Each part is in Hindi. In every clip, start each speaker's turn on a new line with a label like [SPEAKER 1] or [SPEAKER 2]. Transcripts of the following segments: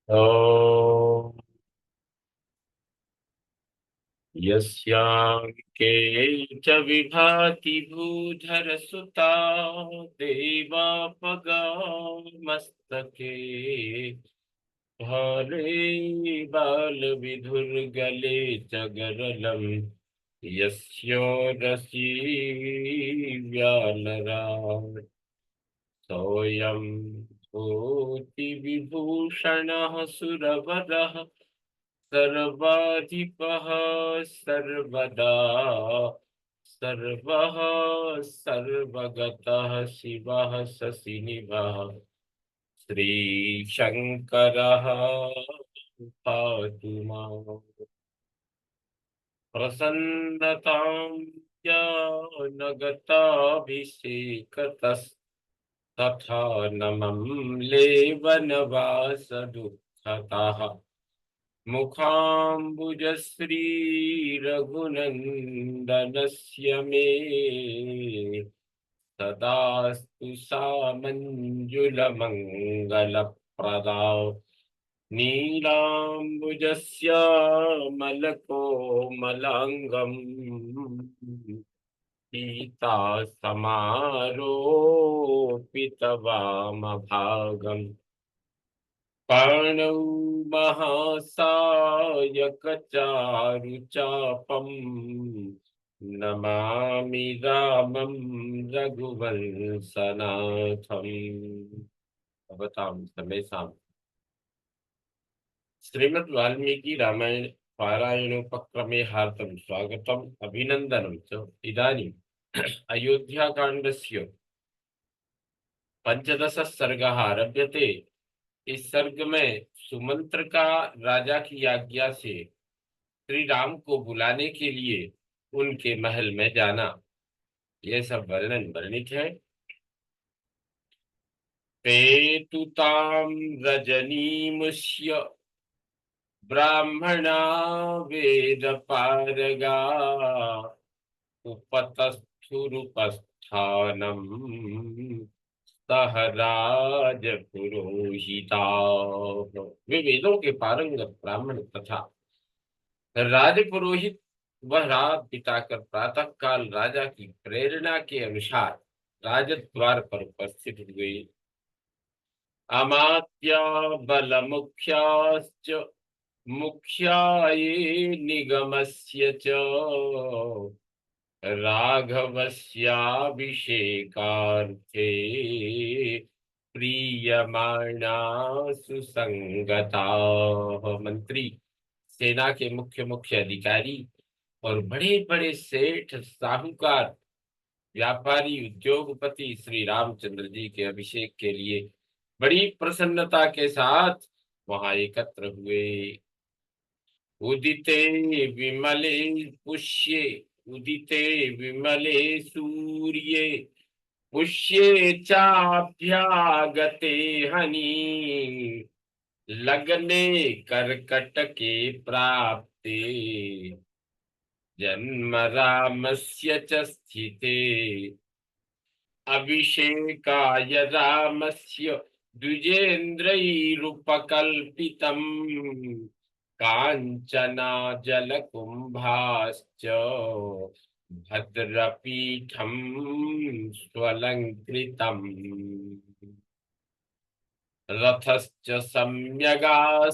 [SPEAKER 1] ॐ यस्याङ्के च विभाति भूधरसुता देवापगा मस्तके भाले बालविधुर्गले च गरलं यस्योरसि व्यालराट् सोऽयं भूतिविभूषणः सुरवरः सर्वाधिपः सर्वदा सर्वः सर्वगतः शिवः शशिनिभः श्रीशङ्करः पातु माम्। प्रसन्नतां ज्ञानगताभिषेकतस्तथा नमं लेवनवासदुःखतः मुखाम्बुजश्रीरघुनन्दनस्य मे सदास्तु सामञ्जुलमङ्गलप्रदा नीलाम्बुजस्यामलकोमलाङ्गम् सीतासमारोपितवामभागम् कर्णौ महासायकचारुचापम् नमामि रामं रघुवंशनाथम्। भवतां समेषां श्रीमद् वाल्मीकि रामायण पारायणोपक्रमे हार्दं स्वागतम् अभिनन्दनं च। इदानीम् अयोध्याकाण्डस्य पंचदश सर्गः आरभ्यते। इस सर्ग में सुमंत्र का राजा की आज्ञा से श्री राम को बुलाने के लिए उनके महल में जाना, यह सब वर्णन वर्णित है। पेतुताम रजनीमुष्य ब्राह्मणा वेद पारगा उपतस्थुरुपस्थानम सह राज पुरोहिता। वे वेदों के पारंगत ब्राह्मण तथा राजपुरोहित वह रात बिताकर प्रातः काल राजा की प्रेरणा के अनुसार राजद्वार पर उपस्थित हुए। अमात्या बल मुख्याश्च मुख्याये निगमस्य च राघवस्याभिषेकार्थे प्रीयमाणा सुसंगता। मंत्री, सेना के मुख्य मुख्य अधिकारी और बड़े बड़े सेठ साहूकार व्यापारी उद्योगपति श्री रामचंद्र जी के अभिषेक के लिए बड़ी प्रसन्नता के साथ वहां एकत्र हुए। उदिते विमले पुष्ये उदिते विमले सूर्ये पुष्ये चाभ्यागते हनी लग्ने कर्कटके प्राप्ते जन्म रामस्य च स्थिते अभिषेकाय रामस्य द्विजेन्द्रैरुपकल्पितम् काञ्चनाजलकुम्भाश्च भद्रपीठं स्वलङ्कृतम् रथश्च सम्यगास्तीर्णो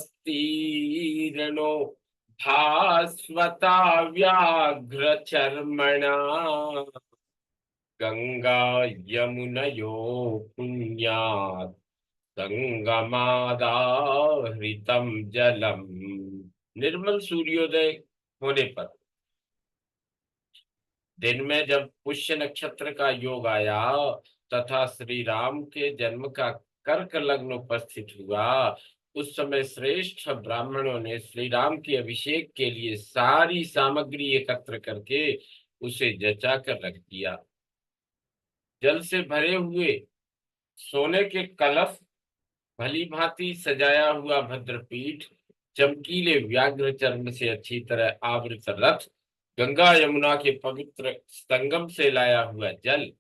[SPEAKER 1] भास्वता व्याघ्रचर्मणा गंगा यमुनयो पुण्यात् संगमादाहृतम जलम। निर्मल सूर्योदय होने पर दिन में जब पुष्य नक्षत्र का योग आया तथा श्री राम के जन्म का कर्क लग्न उपस्थित हुआ, उस समय श्रेष्ठ ब्राह्मणों ने श्री राम के अभिषेक के लिए सारी सामग्री एकत्र करके उसे जचा कर रख दिया। जल से भरे हुए सोने के कलश, भली भांति सजाया हुआ भद्रपीठ, चमकीले व्याघ्र चर्म से अच्छी तरह आवृत रथ, गंगा यमुना के पवित्र संगम से लाया हुआ जल,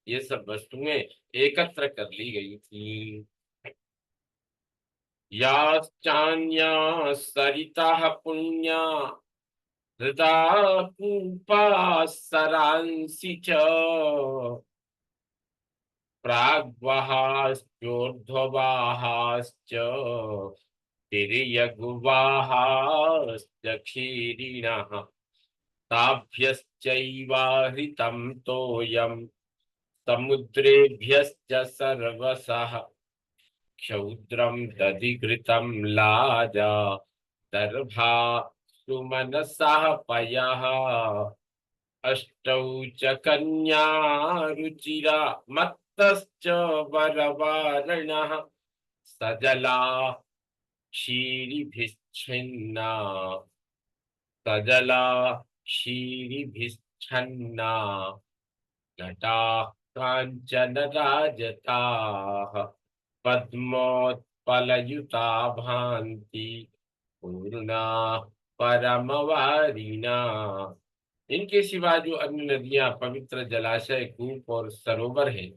[SPEAKER 1] ये सब वस्तुएं एकत्र कर ली गई थी। याश्चान्या सरिताः पुण्या हृदा कूपा सरांसि च प्राग्वहाश्चोर्ध्ववाहाश्च तिर्यग्वाहाश्च ताभ्यश्चैवाहृतं तोयं समुद्रेभ्यश्च सर्वसः क्षौद्रं दधिघृतं लाजा दर्भा सुमनसः पयः अष्टौ च कन्या रुचिरा मत्तश्च वरवारणः सजला क्षीरिभिश्छिन्ना सजला क्षीरिभिश्छन्ना घटा काञ्चनराजताः पद्मोत्पलयुता भान्ति पूर्णा परमवारिणा। इनके सिवा जो अन्य नदियां, पवित्र जलाशय, कूप और सरोवर है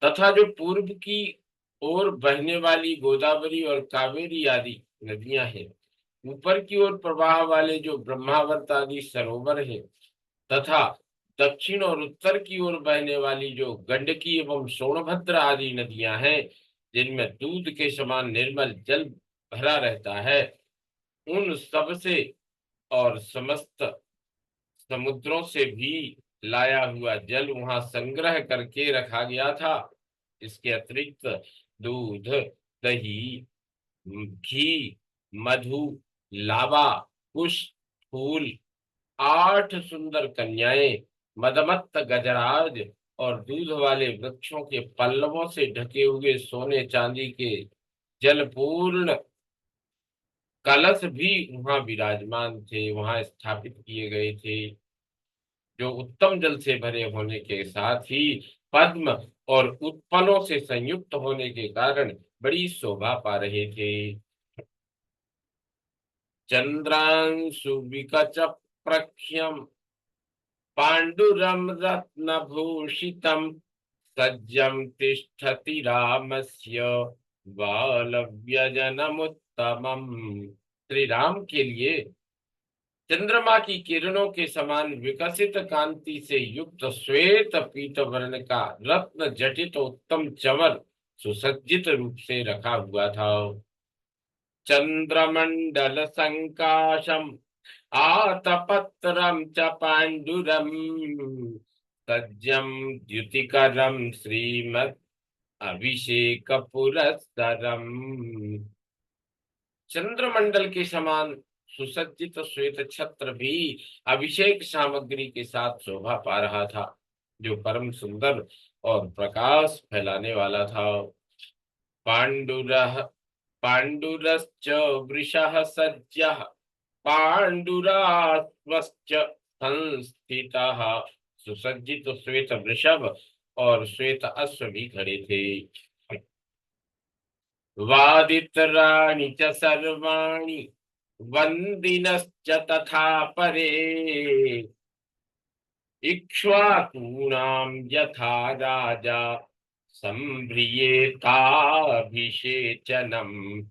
[SPEAKER 1] तथा जो पूर्व की ओर बहने वाली गोदावरी और कावेरी आदि नदियां हैं, ऊपर की ओर प्रवाह वाले जो ब्रह्मावर्त आदि सरोवर है तथा दक्षिण और उत्तर की ओर बहने वाली जो गंडकी एवं सोनभद्र आदि नदियां हैं, जिनमें दूध के समान निर्मल जल भरा रहता है, उन सब से और समस्त समुद्रों से भी लाया हुआ जल वहां संग्रह करके रखा गया था। इसके अतिरिक्त दूध, दही, घी, मधु, लावा, पुष्प, फूल, 8 सुंदर कन्याएं, मदमत्त गजराज और दूध वाले वृक्षों के पल्लवों से ढके हुए सोने चांदी के जलपूर्ण कलश भी वहां विराजमान थे, वहां स्थापित किए गए थे, जो उत्तम जल से भरे होने के साथ ही पद्म और उत्पलों से संयुक्त होने के कारण बड़ी शोभा पा रहे थे। चंद्रांशु विकच प्रख्यम पाण्डुरं रत्नभूषितं सज्जं तिष्ठति रामस्य बालव्यजनमुत्तमम्। श्री राम के लिए चंद्रमा की किरणों के समान विकसित कांति से युक्त श्वेत पीत वर्ण का रत्न जटित उत्तम चंवर सुसज्जित रूप से रखा हुआ था। चंद्रमंडल संकाशम आतपत्रम च पाण्डुरम सज्जम द्युतिकरम श्रीमद अभिषेक पुरस्सरम। चंद्रमंडल के समान सुसज्जित श्वेत छत्र भी अभिषेक सामग्री के साथ शोभा पा रहा था, जो परम सुंदर और प्रकाश फैलाने वाला था। पाण्डुरः पाण्डुरश्च वृषः सज्जः पाण्डुराश्वश्च संस्थितः। सुसज्जित श्वेत वृषभ और श्वेत अश्व भी खड़े थे। वादित्राणि च सर्वाणि वन्दिनश्च तथा परे इक्ष्वाकूणां यथा राजा सम्भ्रियेताभिषेचनम्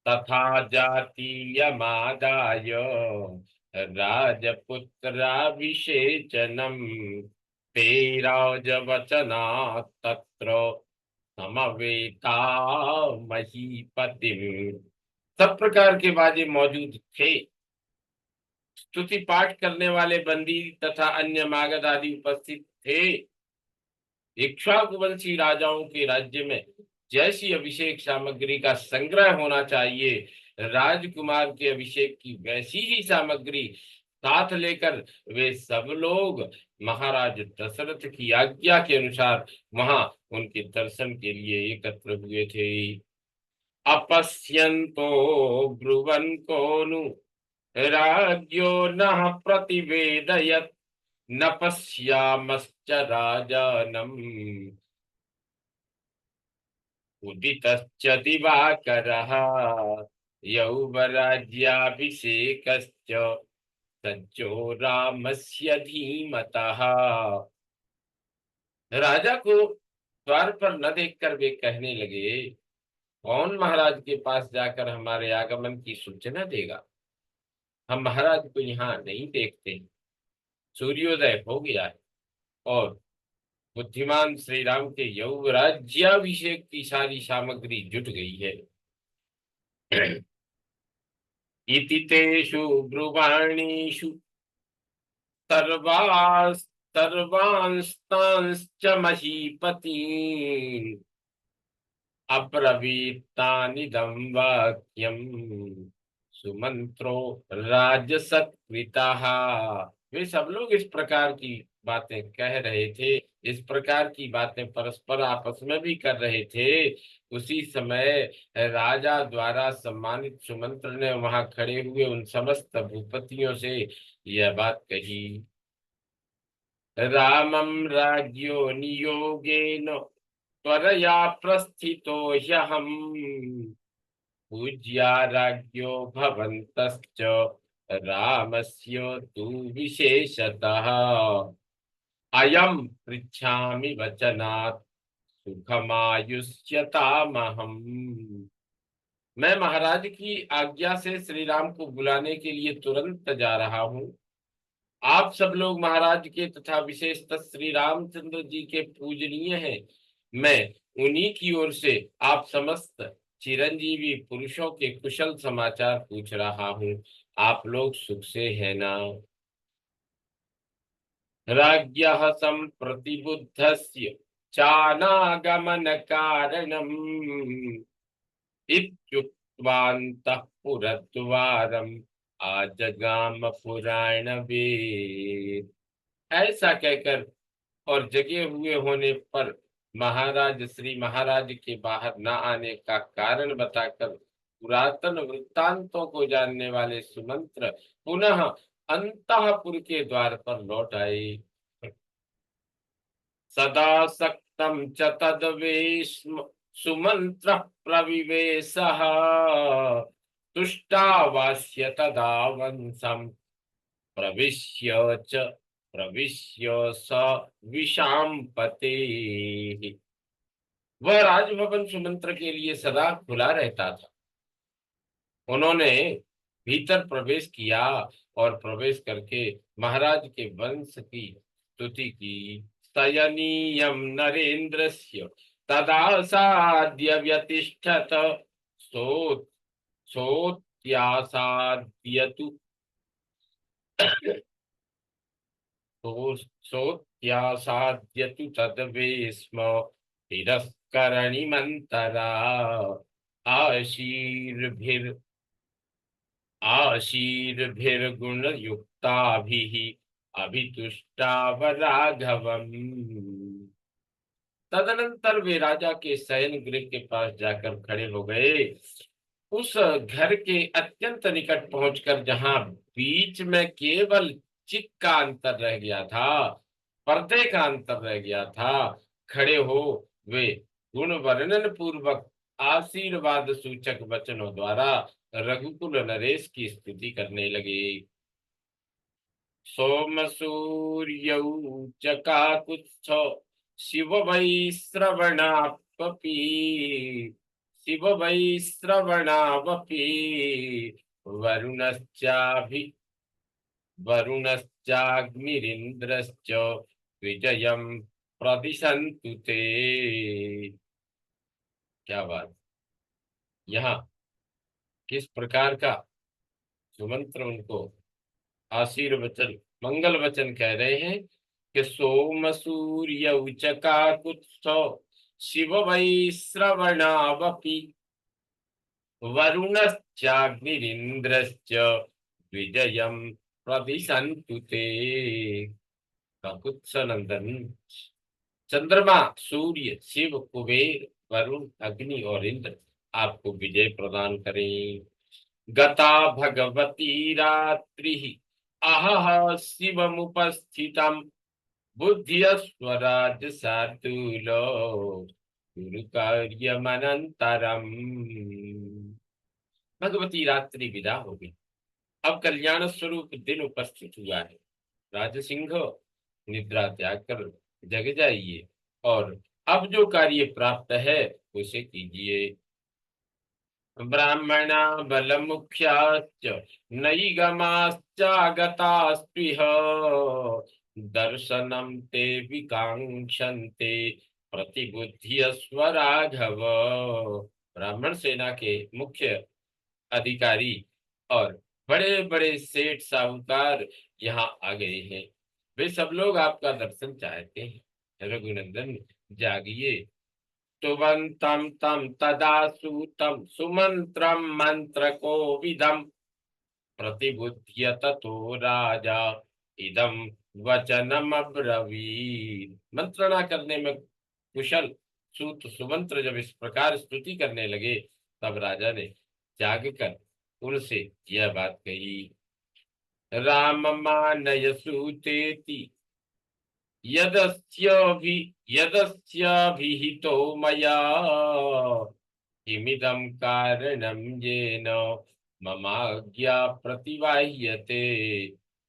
[SPEAKER 1] तथा जातीयमादाय राजपुत्राभिषेचनम् ते राजवचनात् तत्र समवेता महीपतिम्। सब प्रकार के बाजे मौजूद थे, स्तुति पाठ करने वाले बंदी तथा अन्य मागध आदि उपस्थित थे। इक्ष्वाकुवंशी राजाओं के राज्य में जैसी अभिषेक सामग्री का संग्रह होना चाहिए, राजकुमार के अभिषेक की वैसी ही सामग्री साथ लेकर वे सब लोग महाराज दशरथ की आज्ञा के अनुसार वहां उनके दर्शन के लिए एकत्र हुए थे। अपश्यन्तो ब्रुवन् को नु राज्ञो नः प्रतिवेदयत् न पश्यामश्च राजानम् उदितश्च दिवाकरः यौवराज्याभिषेकश्च सज्जो रामस्य धीमतः। राजा को द्वार पर न देखकर वे कहने लगे, कौन महाराज के पास जाकर हमारे आगमन की सूचना देगा? हम महाराज को यहाँ नहीं देखते। सूर्योदय हो गया है और बुद्धिमान श्री राम के यौवराज्याभिषेक की सारी सामग्री जुट गई है। इति तेषु ब्रुवाणीषु सर्वास् सर्वांस्तांश्च महीपति अब्रवीतानिदं वाक्यम् सुमंत्रो राजसत्कृतः। वे सब लोग इस प्रकार की बातें कह रहे थे, इस प्रकार की बातें परस्पर आपस में भी कर रहे थे। उसी समय राजा द्वारा सम्मानित सुमंत्र ने वहां खड़े हुए उन समस्त भूपतियों से यह बात कही। रामं राज्ञो नियोगेन त्वरया प्रस्थितो ह्यहम् पूज्या राज्ञो भवन्तश्च रामस्य तु विशेषतः अयं पृच्छामि वचनात् सुखमायुष्यतामहम्। मैं महाराज की आज्ञा से श्री राम को बुलाने के लिए तुरंत जा रहा हूँ। आप सब लोग महाराज के तथा विशेषतः श्री रामचंद्र जी के पूजनीय हैं। मैं उन्हीं की ओर से आप समस्त चिरंजीवी पुरुषों के कुशल समाचार पूछ रहा हूँ। आप लोग सुख से हैं ना? राज्ञः सम्प्रति बुद्धस्य चानागमन कारणम् इत्युक्त्वान्तःपुरद्वारम् आजगाम पुराणवेद। ऐसा कहकर और जगे हुए होने पर महाराज श्री महाराज के बाहर न आने का कारण बताकर पुरातन वृत्तांतों को जानने वाले सुमंत्र पुनः अंतःपुर के द्वार पर लौट आए। सदा सक्तं च तद्वेश्म सुमंत्र प्रविवेशः तुष्टावास्य तदा वंशम् प्रविश्य स विशाम्पते। वह राजभवन सुमंत्र के लिए सदा खुला रहता था। उन्होंने भीतर प्रवेश किया और प्रवेश करके महाराज के वंश की स्तुति की। सयनीयम नरेंद्रस्य तदा साद्य व्यतिष्ठत सो सोत्यासाद्यतु सोत्यासाद्यतु तद्वेश्म तिरस्करणिमन्तरा आशीर्भिर् आशीर्भिर्गुणयुक्ताभिः अभितुष्टावराघवम्। तदनंतर वे राजा के शयन गृह के पास जाकर खड़े हो गए। उस घर के अत्यंत निकट पहुंचकर जहां बीच में केवल चिक का अंतर रह गया था, पर्दे का अंतर रह गया था, खड़े हो वे गुण वर्णन पूर्वक आशीर्वाद सूचक वचनों द्वारा रघुकुल नरेश की स्तुति करने लगे। सोम सूर्यौ च काकुत्स्थ शिव वै श्रवणापपि शिव वै श्रवणावपि वरुणश्चाभि वरुणश्चाग्निरिन्द्रश्च विजयं प्रदिशन्तु ते। क्या बात! यहाँ किस प्रकार का सुमंत्र उनको आशीर्वचन मंगल वचन कह रहे हैं कि सोम सूर्य उचकाकुत्स्थ शिव वै श्रवणावपि वरुणश्चाग्निरिन्द्रश्च विजयं प्रदिशन्तु ते। काकुत्स्थ नंदन चंद्रमा, सूर्य, शिव, कुबेर, वरुण, अग्नि और इंद्र आपको विजय प्रदान करें। गता भगवती रात्रिः अहः शिवमुपस्थितं बुद्धिः स्वराज शार्दूलो गुरु कार्यमनंतरम। भगवती रात्रि विदा हो गई। अब कल्याण स्वरूप दिन उपस्थित हुआ है। राजसिंह निद्रा त्याग कर जग जाइए और अब जो कार्य प्राप्त है उसे कीजिए। ब्राह्मणा बलमुख्याश्च नैगमाश्चागतास्त्विह दर्शनं ते विकांक्षन्ते प्रतिबुद्ध्यस्व राघव। ब्राह्मण सेना के मुख्य अधिकारी और बड़े बड़े सेठ साहूकार यहाँ आ गए हैं। वे सब लोग आपका दर्शन चाहते हैं। रघुनंदन जागिए। सुबंतम तम तदा सूतम सुमंत्रम मंत्र को विदम प्रतिबुद्ध्य ततो राजा इदम वचनम अब्रवीत। मंत्रणा करने में कुशल सूत सुमंत्र जब इस प्रकार स्तुति करने लगे, तब राजा ने जाग कर उनसे यह बात कही। राम मानय सूतेति यदस्याभि यदस्याभिहितो मया किमिदं कारणं येन ममाज्ञा प्रतिवाह्यते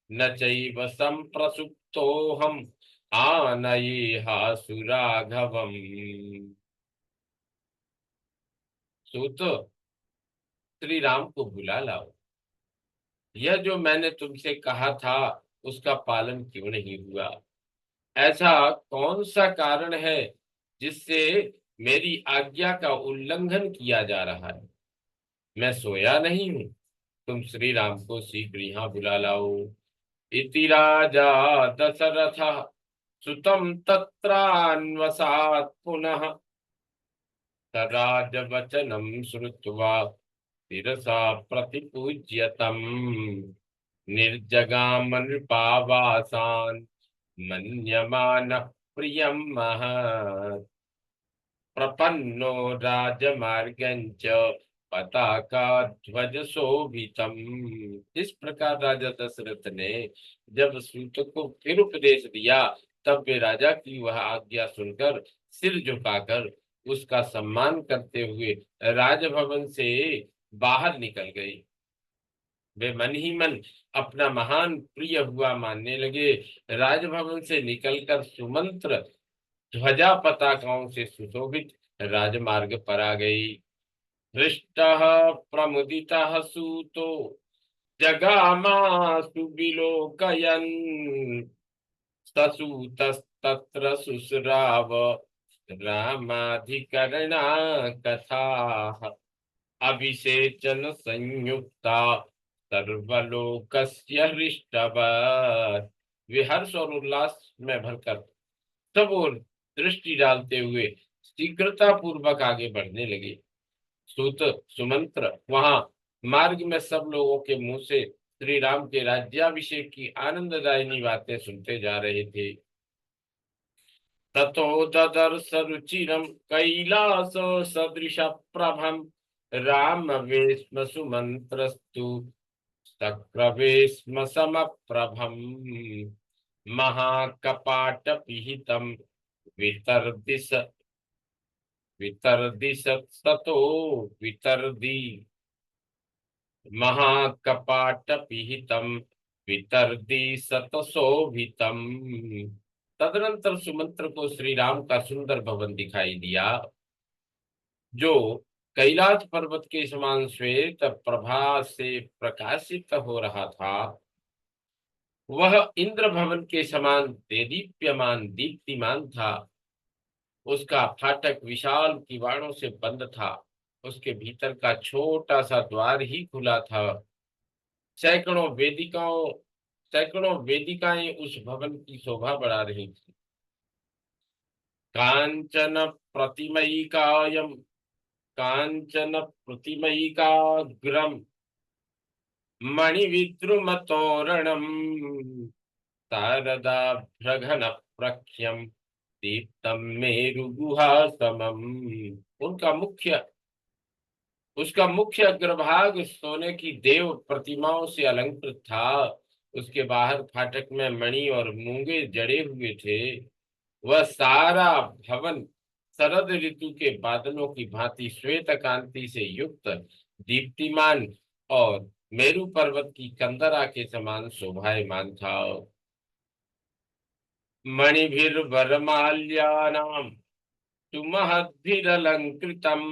[SPEAKER 1] न चैव संप्रसुप्तोऽहम् आनयेहासु राघवम्। सूत, श्री राम को बुला लाओ। यह जो मैंने तुमसे कहा था उसका पालन क्यों नहीं हुआ? ऐसा कौन सा कारण है जिससे मेरी आज्ञा का उल्लंघन किया जा रहा है? मैं सोया नहीं हूँ। तुम श्री राम को शीघ्र यहाँ बुला लाओ। इति राजा दशरथः सुतं तत्रान्वसात् पुनः स राजवचनं श्रुत्वा शिरसा प्रतिपूज्यतम् निर्जगाम नृपावासान् मन्यमानः प्रियं महत् प्रपन्नो राजमार्गञ्च पताका ध्वज शोभितम। इस प्रकार राजा दशरथ ने जब सूत को फिर उपदेश दिया, तब वे राजा की वह आज्ञा सुनकर सिर झुकाकर उसका सम्मान करते हुए राजभवन से बाहर निकल गए। वे मन ही मन अपना महान प्रिय हुआ मानने लगे। राजभवन से निकलकर सुमंत्र ध्वजा पताकाओं से सुशोभित राजमार्ग पर आ गई। हृष्टः प्रमुदितः सूतो जगामासु विलोकयन् ससूतस्तत्र शुश्राव रामाधिकरणा कथाः अभिषेचन संयुक्ता सर्वलोकस्य हृष्टवत्। वे हर्ष और उल्लास में भरकर सब ओर दृष्टि डालते हुए शीघ्रता पूर्वक आगे बढ़ने लगे। सूत सुमंत्र वहां मार्ग में सब लोगों के मुंह से श्री राम के राज्याभिषेक की आनंददायिनी बातें सुनते जा रहे थे। ततो ददर्श रुचिरं कैलास सदृश प्रभम राम वेश्म सुमंत्रस्तु शक्रवेश्म समप्रभम महाकपाट पिहितम वितर्दिश वितर्दिशतो वितर्दी महाकपाट पिहितम वितर्दिशतशोभितम। तदनंतर सुमंत्र को श्री राम का सुंदर भवन दिखाई दिया, जो कैलाश पर्वत के समान श्वेत प्रभा से प्रकाशित हो रहा था। वह इंद्र भवन के समान देदीप्यमान दीप्तिमान था। उसका फाटक विशाल किवाड़ों से बंद था। उसके भीतर का छोटा सा द्वार ही खुला था। सैकड़ों वेदिकाओं सैकड़ों वेदिकाएं उस भवन की शोभा बढ़ा रही थी। कांचन प्रतिमयिकायम कांचन प्रतिमयिकाग्रम मणिविद्रुमतोरणम शारदाभ्रघन प्रख्यम दीप्तम मेरुगुहा समम। उनका मुख्य उसका मुख्य अग्रभाग सोने की देव प्रतिमाओं से अलंकृत था। उसके बाहर फाटक में मणि और मूंगे जड़े हुए थे। वह सारा भवन शरद ऋतु के बादलों की भांति श्वेत कांति से युक्त, दीप्तिमान और मेरु पर्वत की कंदरा के समान शोभायमान था। मणिभिर्वरमाल्यानां सुमहद्भिरलंकृतम्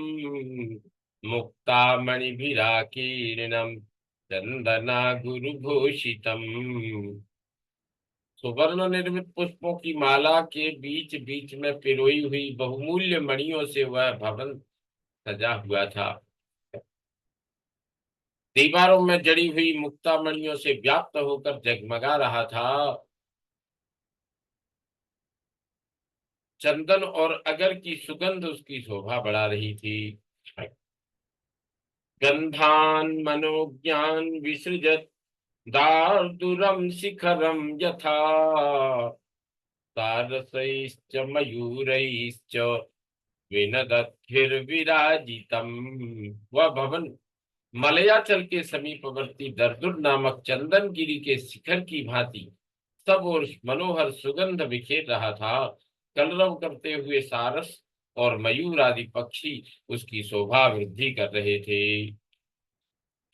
[SPEAKER 1] मुक्तामणिभिराकीर्णं चंदना गुरुभूषितम। सुवर्ण निर्मित पुष्पों की माला के बीच बीच में पिरोई हुई बहुमूल्य मणियों से वह भवन सजा हुआ था। दीवारों में जड़ी हुई मुक्ता मणियों से व्याप्त होकर जगमगा रहा था। चंदन और अगर की सुगंध उसकी शोभा बढ़ा रही थी। गंधान मनोज्ञान विसृजत दार्दूरम शिखरम यथा तारसैश्च मयूरैश्च विनदद्भिर्विराजितम्। वह भवन मलयाचल के समीपवर्ती दर्दुर नामक चंदन गिरी के शिखर की भांति सब और मनोहर सुगंध बिखेर रहा था। कलरव करते हुए सारस और मयूर आदि पक्षी उसकी शोभा वृद्धि कर रहे थे।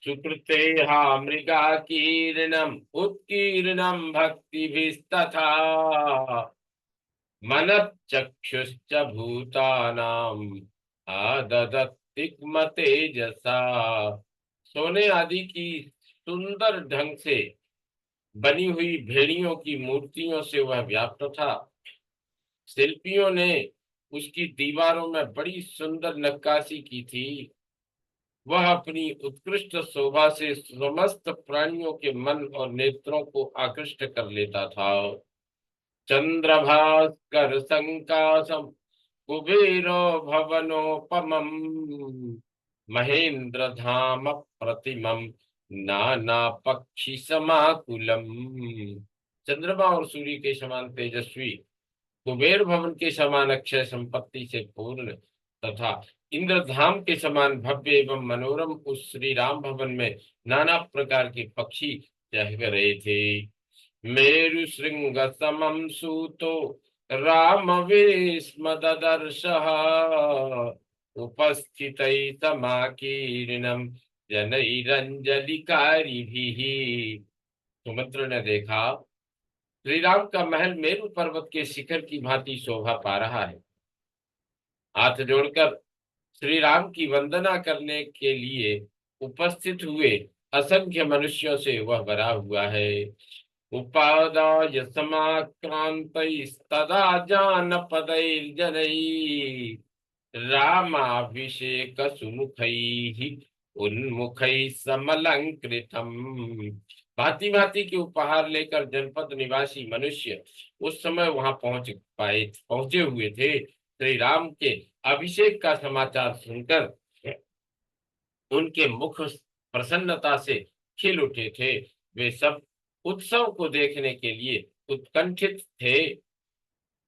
[SPEAKER 1] सुकृते हा मृगा कीर्णम उत्कीर्णम भक्तिभिस्तथा मनश्चक्षुश्च भूतानाम आददत्तिक्म तेजसा। सोने आदि की सुंदर ढंग से बनी हुई भेड़ियों की मूर्तियों से वह व्याप्त था। शिल्पियों ने उसकी दीवारों में बड़ी सुंदर नक्काशी की थी। वह अपनी उत्कृष्ट शोभा से समस्त प्राणियों के मन और नेत्रों को आकृष्ट कर लेता था। चंद्रभास्कर संकाशम कुबेरो भवनोपमम् महेंद्र धाम प्रतिमम नाना पक्षी समाकुलम। चंद्रमा और सूर्य के समान तेजस्वी, कुबेर भवन के समान अक्षय संपत्ति से पूर्ण तथा इंद्रधाम के समान भव्य एवं मनोरम उस श्री राम भवन में नाना प्रकार के पक्षी चह रहे थे। मेरु श्रृंग समम सूतो राम विस्मदर्शः उपस्थित समाकीर्णम जनैरंजलिकारिभिः। सुमित्र ने देखा श्री राम का महल मेरु पर्वत के शिखर की भांति शोभा पा रहा है। हाथ जोड़कर श्री राम की वंदना करने के लिए उपस्थित हुए असंख्य मनुष्यों से वह भरा हुआ है। उपादाय समाक्रांतैस्तदा जानपदैर्जनैः रामाभिषेक सुमुखैः उन्मुखैः समलंकृतम्। भांति भांति के उपहार लेकर जनपद निवासी मनुष्य उस समय वहां पहुंचे हुए थे। श्री राम के अभिषेक का समाचार सुनकर उनके मुख प्रसन्नता से खिल उठे थे। वे सब उत्सव को देखने के लिए उत्कंठित थे।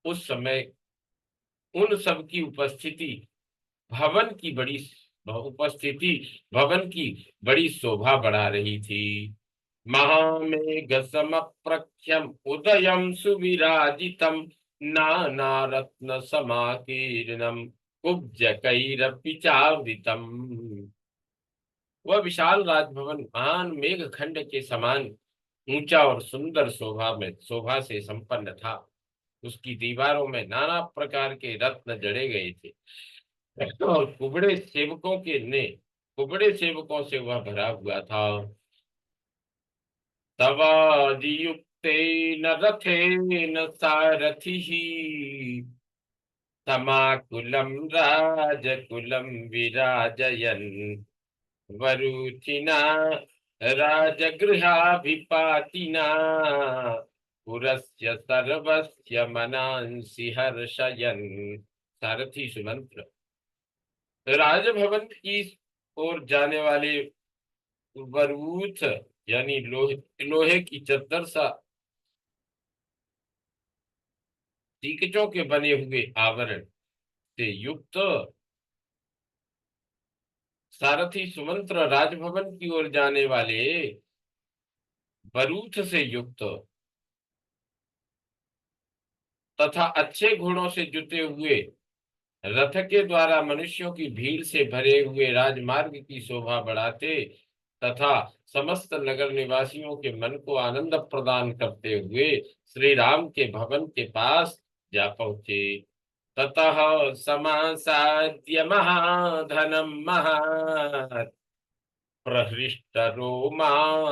[SPEAKER 1] उस समय उन सब की भवन की बड़ी उपस्थिति भवन की बड़ी शोभा बढ़ा रही थी। महामेघ समप्रख्यम उदयम सुविराजितम नाना रत्न समाकीर्णम कुब्जकैरपि चावृतम। वह विशाल राजभवन महान मेघ खंड के समान ऊंचा और सुंदर शोभा से संपन्न था। उसकी दीवारों में नाना प्रकार के रत्न जड़े गए थे और कुबड़े सेवकों से वह भरा हुआ था। तवादियुक्तेन रथेन सारथिः समाकुलं राजकुलं विराजयन् वरुथिना राजगृहाभिपातिना पुरस्य सर्वस्य मनांसि हर्षयन्। सारथी सुमंत्र राजभवन की ओर जाने वाले वरूथ यानी लोहे की चद्दर सा टीकचों के बने हुए आवरण से युक्त सारथी सुमंत्र राजभवन की ओर जाने वाले बरूथ से युक्त तथा अच्छे घोड़ों से जुते हुए रथ के द्वारा मनुष्यों की भीड़ से भरे हुए राजमार्ग की शोभा बढ़ाते तथा समस्त नगर निवासियों के मन को आनंद प्रदान करते हुए श्री राम के भवन के पास जा पहुंचे। ततः समासाद्य महाधनं महत् प्रहृष्टरोमा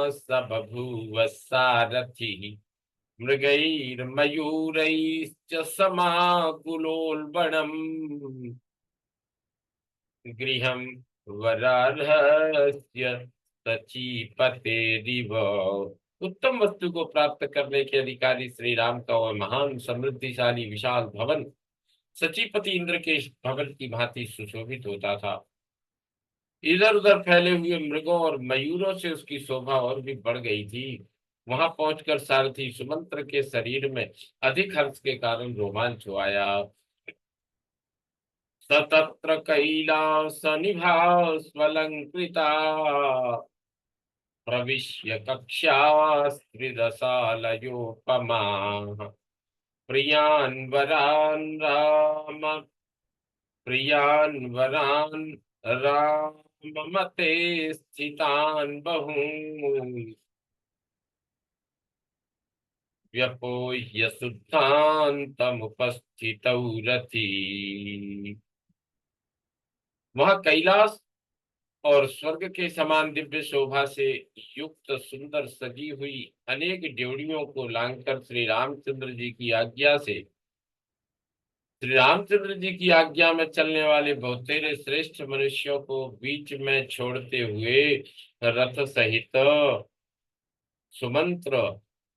[SPEAKER 1] स बभूव सारथिः मृगैर्मयूरैश्च समाकुलोल्बणम् गृहं वरार्हस्य सचीपतेरिव। उत्तम वस्तु को प्राप्त करने के अधिकारी श्री राम का वह महान समृद्धिशाली विशाल भवन सचीपति इंद्र के भवन की भांति सुशोभित होता था। इधर उधर फैले हुए मृगों और मयूरों से उसकी शोभा और भी बढ़ गई थी। वहां पहुंचकर सारथी सुमंत्र के शरीर में अधिक हर्ष के कारण रोमांच हो आया। सतत्र कैलास निभास्वलंकृता प्रविश्य कक्षास्त्रिदशालयोपमा प्रियान् वरान् राम प्रियान् वरान् राममते स्थितान् बहून् व्यपोह्य शुद्धान्तमुपस्थितौ रथी। वहां कैलाश और स्वर्ग के समान दिव्य शोभा से युक्त सुंदर सजी हुई अनेक ड्योढ़ियों को लांघकर श्री रामचंद्र जी की आज्ञा में चलने वाले बहुतेरे श्रेष्ठ मनुष्यों को बीच में छोड़ते हुए रथ सहित सुमंत्र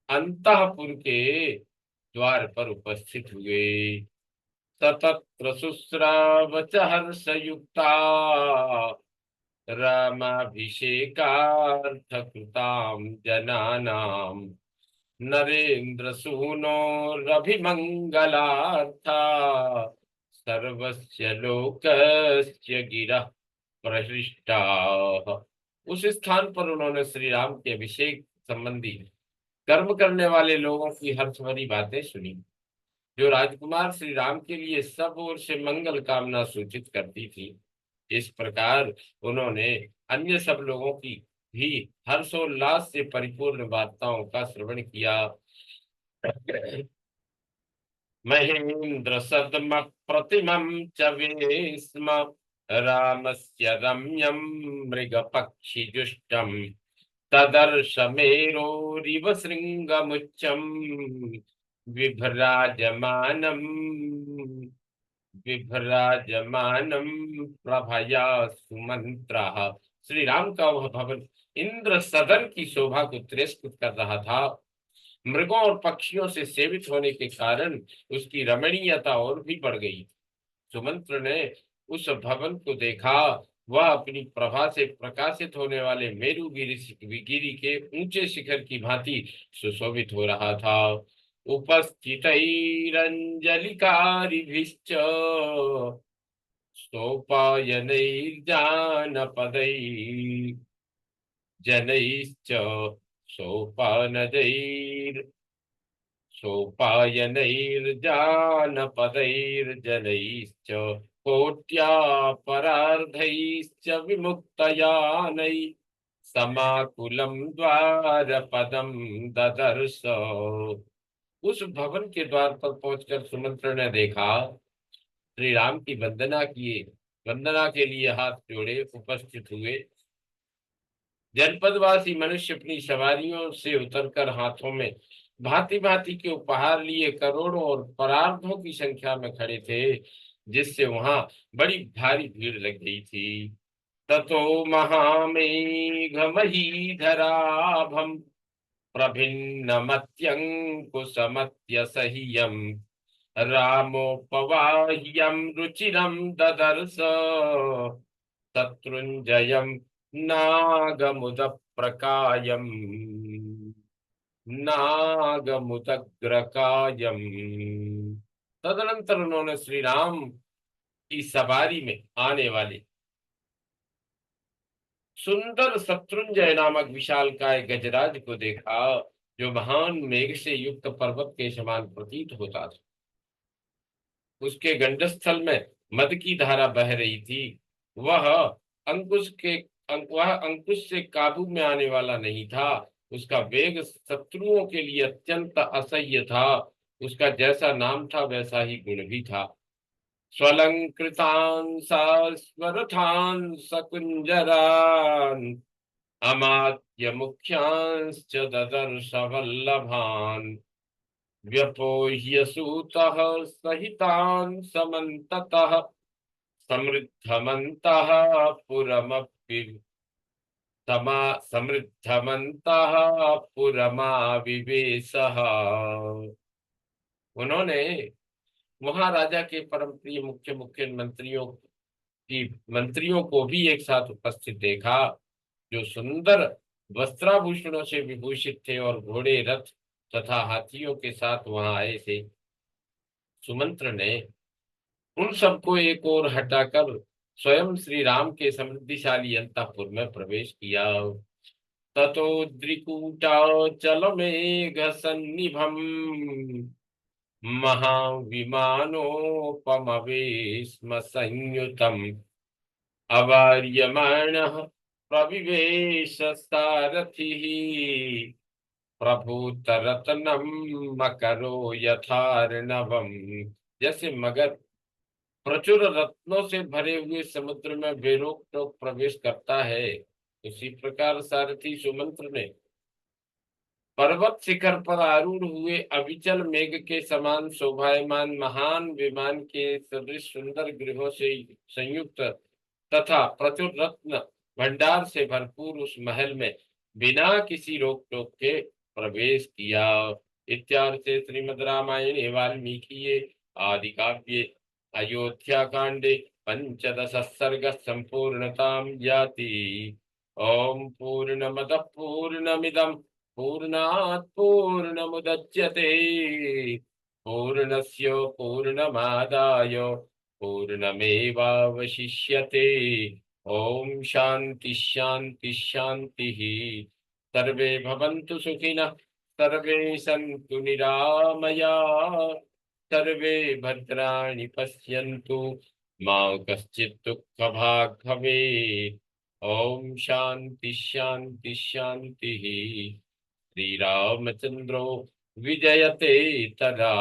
[SPEAKER 1] अंतःपुर के द्वार पर उपस्थित हुए। सतत्र शुश्रावच हर्षयुक्ता रामाभिषेकार्थकृतां जनानां नरेन्द्र सूनोरभिमंगलार्था सर्वस्य लोकस्य गिरः प्रहृष्टा। उस स्थान पर उन्होंने श्री राम के अभिषेक संबंधी कर्म करने वाले लोगों की हर्षभरी बातें सुनी, जो राजकुमार श्री राम के लिए सब ओर से मंगल कामना सूचित करती थी। इस प्रकार उन्होंने अन्य सब लोगों की भी हर्षोल्लास से परिपूर्ण वार्ताओं का श्रवण किया। महेंद्र सदम प्रतिमं च वेस्म रामस्य रम्यं मृग पक्षी जुष्टम तदर्श मेरोरिव शृंगमुच्चम विभ्राजमानम विभ्राजमानम प्रभया सुमंत्रः। श्री राम का वह भवन इंद्र सदन की शोभा को तिरस्कृत कर रहा था। मृगों और पक्षियों से सेवित होने के कारण उसकी रमणीयता और भी बढ़ गई। सुमंत्र ने उस भवन को देखा। वह अपनी प्रभा से प्रकाशित होने वाले मेरुगिरी के ऊंचे शिखर की भांति सुशोभित हो रहा था। उपस्थितैरंजलिकारिभिश्च सोपायनैर्जानपदैर्जनैश्च सोपायनैर्जानपदैर्जनैश्च कोट्यापरार्धैश्च विमुक्तयानै समाकुलं द्वारपदं ददर्श। उस भवन के द्वार पर पहुंचकर सुमंत्र ने देखा, श्री राम की वंदना के लिए हाथ जोड़े उपस्थित हुए जनपदवासी मनुष्य अपनी सवारियों से उतरकर हाथों में भांति भांति के उपहार लिए करोड़ों और परार्धों की संख्या में खड़े थे, जिससे वहां बड़ी भारी भीड़ लग गई थी। ततो महामेघमहीधराभं प्रभिन्नमत्यङ्कुशमत्यसह्यं रामोपवाह्यं रुचिरं ददर्श शत्रुञ्जयं नागमुदप्रकायम् नागमुदग्रकायम्। तदनंतर उन्होंने श्री राम की सवारी में आने वाले सुंदर शत्रुंजय नामक विशालकाय गजराज को देखा, जो महान मेघ से युक्त पर्वत के समान प्रतीत होता था। उसके गंडस्थल में मद की धारा बह रही थी। वह अंकुश से काबू में आने वाला नहीं था। उसका वेग शत्रुओं के लिए अत्यंत असह्य था। उसका जैसा नाम था वैसा ही गुण भी था। स्वलंकृतान् स्वरथान् सकुञ्जरान् अमात्य मुख्यांश्च ददर्श वल्लभान् व्यपोह्य सूतः सहितान् समन्ततः समृद्धमन्तः पुरमपि समृद्धमन्तः पुरमाविवेशः। उन्होंने महाराजा के परम प्रिय मुख्य मुख्य मंत्रियों को भी एक साथ उपस्थित देखा, जो सुंदर वस्त्राभूषणों से विभूषित थे और घोड़े, रथ तथा हाथियों के साथ वहां आए थे। सुमंत्र ने उन सबको एक ओर हटाकर स्वयं श्री राम के समृद्धिशाली अंतःपुर में प्रवेश किया। ततोद्रिकूटाचलमेघ सन्निभम् महाविमानोपमवेश्म संयुतम् अवार्यमाणः प्रविवेश सारथिः प्रभूतरत्नम मकरो यथार्णवम्। जैसे मगर प्रचुर रत्नों से भरे हुए समुद्र में बेरोक टोक प्रवेश करता है, उसी प्रकार सारथी सुमंत्र ने पर्वत शिखर पर आरूढ़ हुए अविचल मेघ के समान शोभायमान महान विमान के सदृश सुंदर गृहों से संयुक्त तथा प्रचुर रत्न भंडार से भरपूर उस महल में बिना किसी रोक टोक के प्रवेश किया। इत्यार्थे श्रीमद् रामायणे वाल्मीकिये आदि काव्ये अयोध्या कांडे पंचदश सर्ग संपूर्णतां याति। ओम पूर्णमदः पूर्णमिदं पूर्णात् पूर्णमुदच्यते पूर्णस्य पूर्णमादाय पूर्णमेवावशिष्यते। ओम शांति शांति शांति। सर्वे भवन्तु सुखिनः, सर्वे सन्तु निरामयाः, सर्वे भद्राणि पश्यन्तु मा कश्चित् दुःखभाग् भवेत्। ओम शांति शांति शांति। श्री रामचंद्रो विजयते तदा।